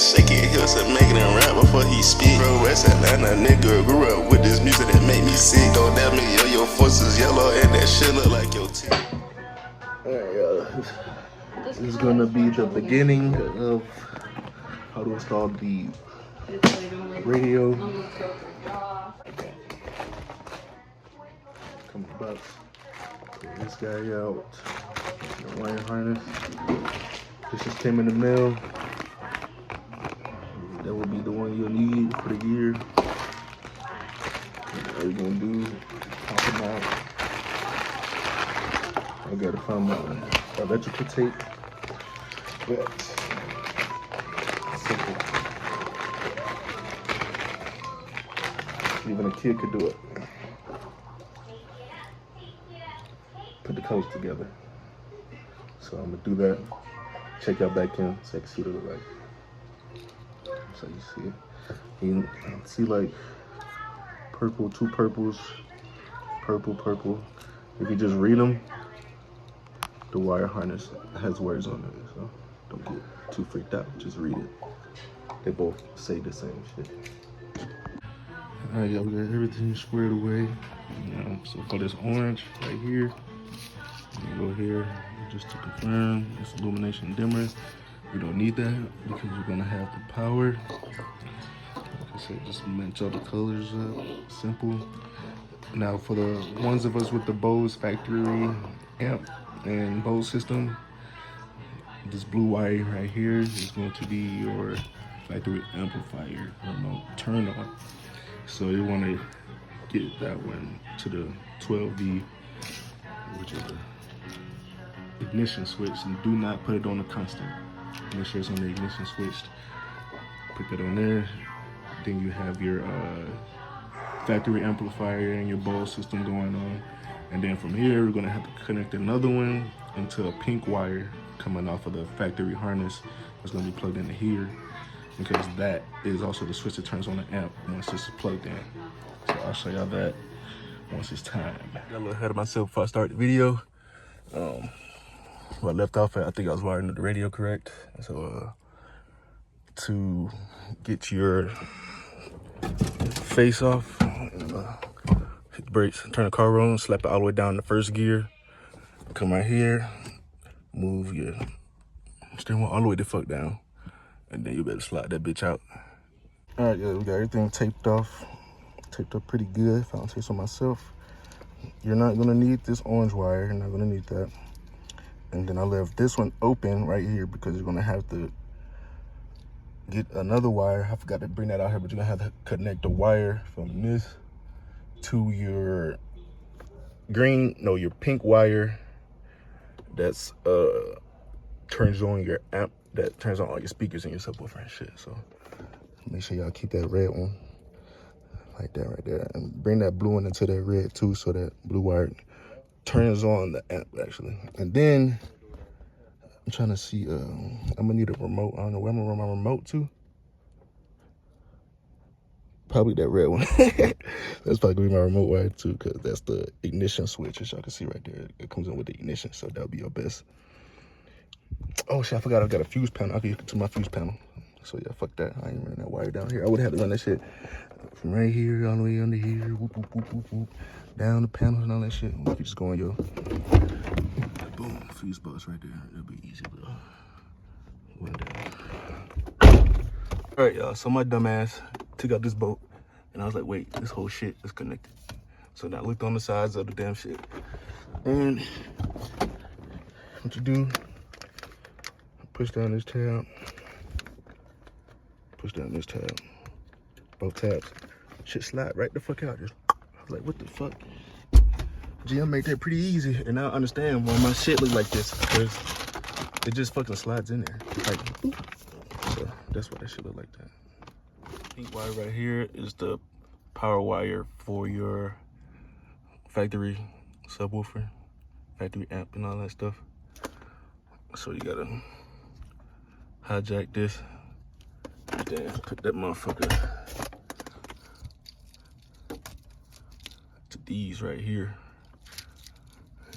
shake it, he'll say make it and rap before he speak. Bro, West Atlanta nigga, grew up with this music that make me sick. Don't damn me, yo, your force is yellow and that shit look like your teeth. Alright, y'all. This is gonna be the beginning of how to install the radio. Come to the box. Pull this guy out. The wire harness. This just came in the mail. That will be the one you'll need for the year. What you're gonna do? Pop them out. I gotta find my electrical tape. But simple. Even a kid could do it. Put the colors together. So I'm gonna do that. Check y'all back in so I can see what it look like. So you see it. You can see like purple, two purples, purple, purple. If you just read them, the wire harness has words on it, so don't get too freaked out. Just read it. They both say the same shit. All right, y'all, we got everything squared away. So for this orange right here, you go here just to confirm it's illumination dimmer. We don't need that because we're gonna have the power. Like I said, just match all the colors up. Simple. Now for the ones of us with the Bose factory amp and Bose system, this blue wire right here is going to be your factory amplifier remote turn on. So you want to get that one to the 12V, which is the ignition switch, and do not put it on the constant. Make sure it's on the ignition switch. Put that on there. Then you have your factory amplifier and your Bose system going on. And then from here, we're gonna have to connect another one into a pink wire coming off of the factory harness. It's gonna be plugged into here, because that is also the switch that turns on the amp once it's plugged in. So I'll show y'all that once it's time. Got a little ahead of myself before I start the video. Where I left off at, I think I was wiring the radio correct. So to get your face off, hit the brakes, turn the car on, slap it all the way down to first gear. Come right here, move your steering wheel all the way the fuck down, and then you better slide that bitch out. All right, yeah, we got everything taped off, taped up pretty good. If I don't say so myself. You're not gonna need this orange wire. You're not gonna need that. And then I left this one open right here because you're gonna have to get another wire. I forgot to bring that out here, but you're gonna have to connect the wire from this to your your pink wire that's turns on your amp, that turns on all your speakers and your subwoofer and shit. So make sure y'all keep that red one like that right there, and bring that blue one into that red too, so that blue wire turns on the amp actually. And then I'm trying to see, I'm gonna need a remote. I don't know where I'm gonna run my remote to. Probably that red one. That's probably gonna be my remote wire too, because that's the ignition switch, as y'all can see right there. It comes in with the ignition, so that'll be your best. Oh shit, I forgot I got a fuse panel. I can get to my fuse panel. So yeah, fuck that. I ain't running that wire down here. I would have to run that shit from right here all the way under here, whoop, whoop, whoop, whoop, whoop, down the panels and all that shit. You just go on your boom, fuse box right there. It'll be easy, bro. One down. All right, y'all. So my dumb ass took out this bolt, and I was like, wait, this whole shit is connected. So now I looked on the sides of the damn shit, and what you do? Push down this tab. Push down this tab. Both tabs. Shit slide right the fuck out. Just, I was like, what the fuck? GM made that pretty easy, and now I understand why my shit look like this, because it just fucking slides in there. Like, so that's why that shit look like that. Pink wire right here is the power wire for your factory subwoofer, factory amp, and all that stuff. So you gotta hijack this, then put that motherfucker to these right here,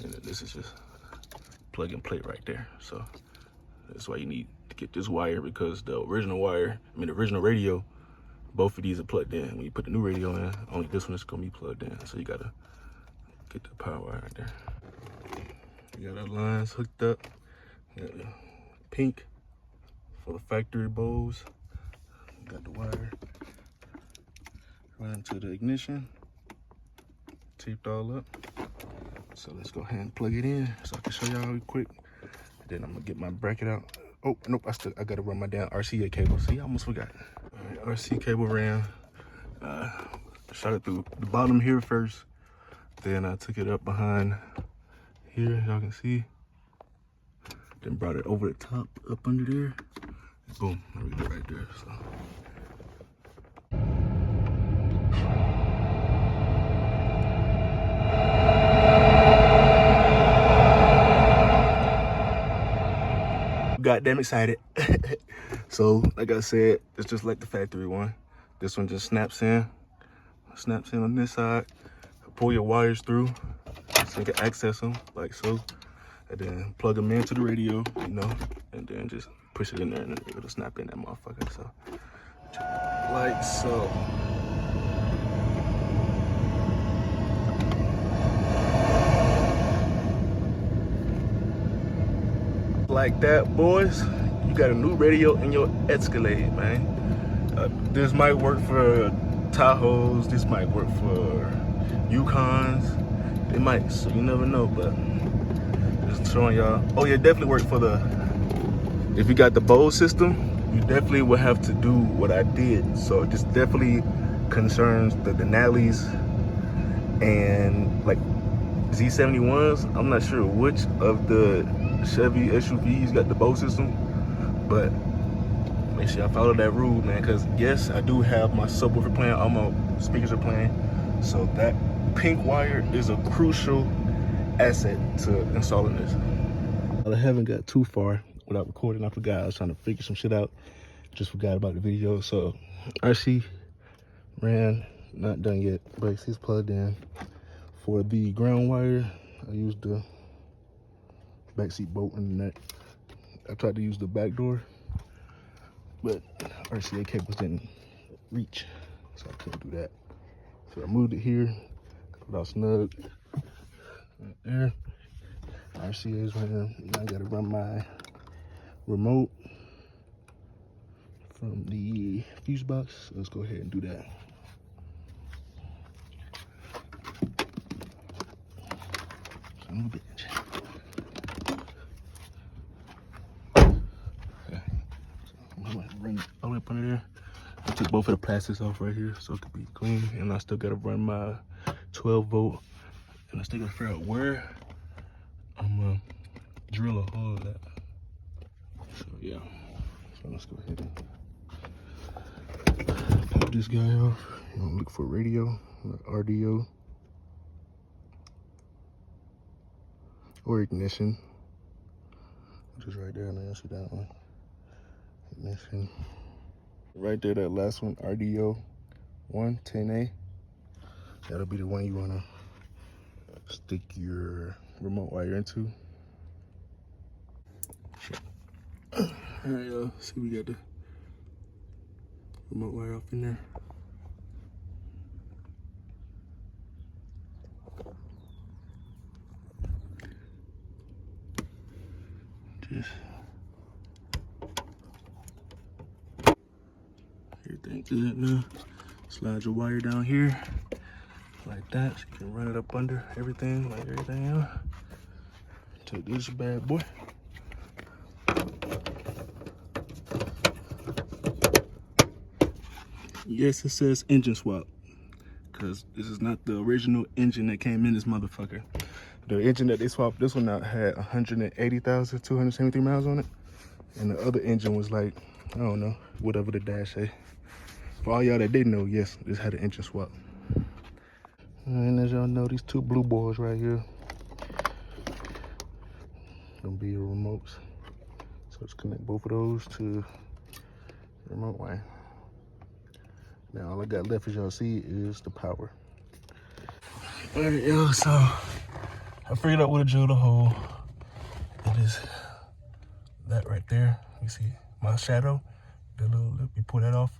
and this is just plug and play right there. So that's why you need to get this wire because the original radio, both of these are plugged in. When you put the new radio in, only this one is gonna be plugged in. So you gotta get the power wire right there. You got our lines hooked up. You got the pink for the factory Bose. You got the wire running to the ignition. Taped all up. So let's go ahead and plug it in so I can show y'all real quick. Then I'm gonna get my bracket out. Oh, nope, I gotta run my damn RCA cable. See, I almost forgot. All right, RC cable ran. Shot it through the bottom here first. Then I took it up behind here, y'all can see. Then brought it over the top, up under there. Boom, there we go right there, so. Goddamn excited. So, like I said, it's just like the factory one. This one just snaps in on this side. Pull your wires through so you can access them like so. And then plug them into the radio, you know, and then just push it in there and it'll snap in that motherfucker. So, like so. Like that, boys, you got a new radio in your Escalade, man. This might work for Tahoes, this might work for Yukons, it might, so you never know, but just showing y'all. Oh yeah, definitely work for if you got the Bose system, you definitely will have to do what I did. So this definitely concerns the Denali's and like Z71s. I'm not sure which of the Chevy SUVs got the Bose system, but make sure I follow that rule, man, because yes, I do have my subwoofer playing, all my speakers are playing, so that pink wire is a crucial asset to installing this. I haven't got too far without recording. I forgot, I was trying to figure some shit out, just forgot about the video. So RC ran, not done yet, but it's plugged in. For the ground wire, I used the backseat bolt in the neck. I tried to use the back door, but RCA cables didn't reach, so I couldn't do that. So I moved it here, got it all snug right there. RCA is right here. Now I gotta run my remote from the fuse box. So let's go ahead and do that. Son of a bitch. Okay. So I'm gonna bring it all the way up under there. I took both of the plastics off right here so it could be clean, and I still gotta run my 12 volt, and I still gotta figure out where I'm gonna drill a hole at. So yeah, so let's go ahead and pop this guy off. You wanna look for radio, RDO, or ignition, which is right there. And I see that one, ignition. Right there, that last one, RDO 110A. That'll be the one you wanna stick your remote wire into. All right, y'all, see, we got the remote wire up in there. Just everything good now. Slide your wire down here like that, so you can run it up under everything, like everything else. Take this bad boy. Yes, it says engine swap, because this is not the original engine that came in this motherfucker. The engine that they swapped this one out had 180,273 miles on it, and the other engine was like, I don't know, whatever the dash say. For all y'all that didn't know, yes, this had an engine swap. And as y'all know, these two blue boys right here gonna be your remotes. So let's connect both of those to the remote wire. Now all I got left, as y'all see, is the power. All right, y'all, so I figured out where to drill the hole. It is that right there. You see my shadow. The little lip, you pull that off,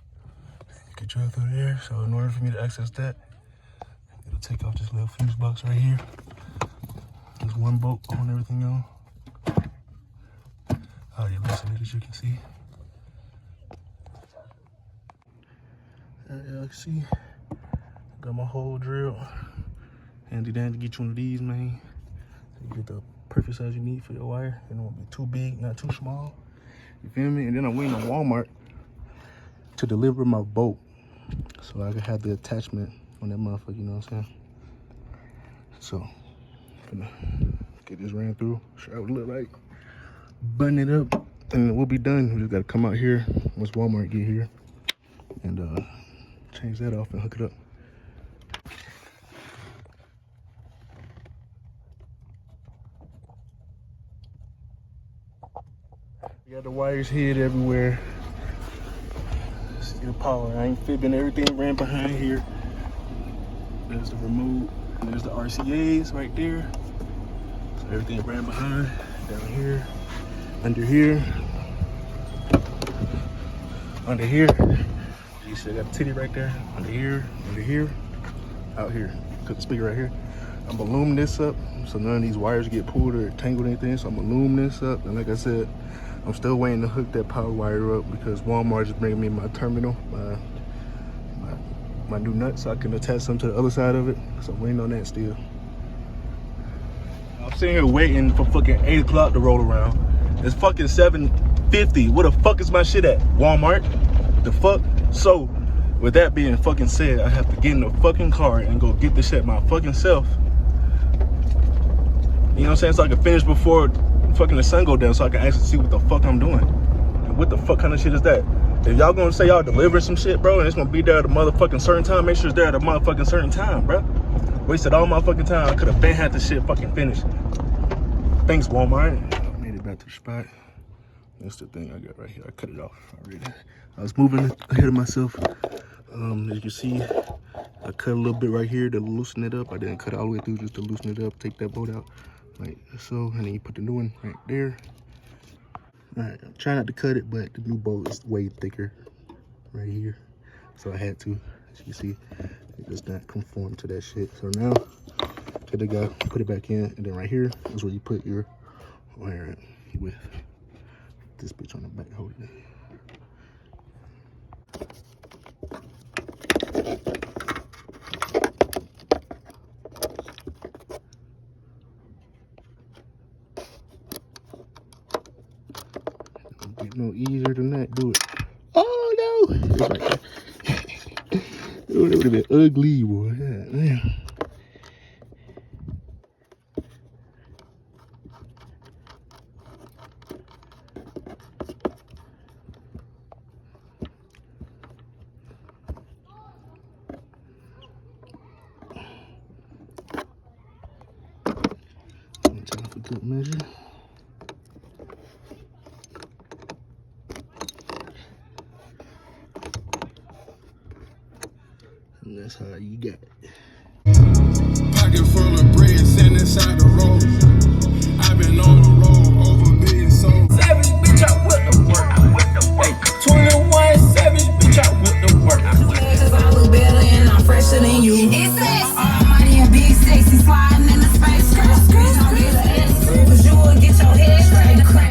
you can drill through there. So in order for me to access that, it'll take off this little fuse box right here. There's one bolt on everything on. I already loosened it, as you can see. Y'all can see, got my hole drilled. Handy dandy to get you one of these, man. You get the perfect size you need for your wire. It won't be too big, not too small. You feel me? And then I'm waiting on Walmart to deliver my bolt, so I can have the attachment on that motherfucker, you know what I'm saying? So, I'm gonna get this ran through, show what it look like, button it up, and we'll be done. We just gotta come out here once Walmart get here and change that off and hook it up. We got the wires hid everywhere. See the power, I ain't fibbing, everything ran behind here. There's the remote, and there's the RCAs right there. So everything ran behind, down here, under here, under here. You see I got a titty right there, under here, out here. Cut the speaker right here. I'm gonna loom this up so none of these wires get pulled or tangled or anything. So I'm gonna loom this up, and like I said, I'm still waiting to hook that power wire up because Walmart is bringing me my terminal, my new nut, so I can attach them to the other side of it. So I'm waiting on that still. I'm sitting here waiting for fucking 8 o'clock to roll around. It's fucking 7:50. Where the fuck is my shit at? Walmart? The fuck? So, with that being fucking said, I have to get in the fucking car and go get this shit my fucking self. You know what I'm saying? So I can finish before fucking the sun go down, so I can actually see what the fuck I'm doing. And what the fuck kind of shit is that? If y'all gonna say y'all delivering some shit, bro, and it's gonna be there at a motherfucking certain time, make sure it's there at a motherfucking certain time, bro. Wasted all my fucking time. I could have been had this shit fucking finished. Thanks, Walmart. I made it back to the spot. That's the thing I got right here. I cut it off already. I was moving ahead of myself. As you can see, I cut a little bit right here to loosen it up. I didn't cut it all the way through just to loosen it up, take that bolt out like so, and then you put the new one right there. All right, I'm trying not to cut it, but the new bolt is way thicker right here, so I had to. As you can see, it does not conform to that shit. So now, take the guy, put it back in, and then right here is where you put your wire at with this bitch on the back holding it. Get no easier than that, do it. Oh no! It's like, oh, that would have been ugly, boy. Yeah, man. Time for good measure. And that's how you got it. Pocket full of bread, sitting inside the road. I've been on the road, over being sold. Savage bitch, I whip the work. Hey, 21 savage bitch, I whip the work. Cause I look better and I'm fresher than you.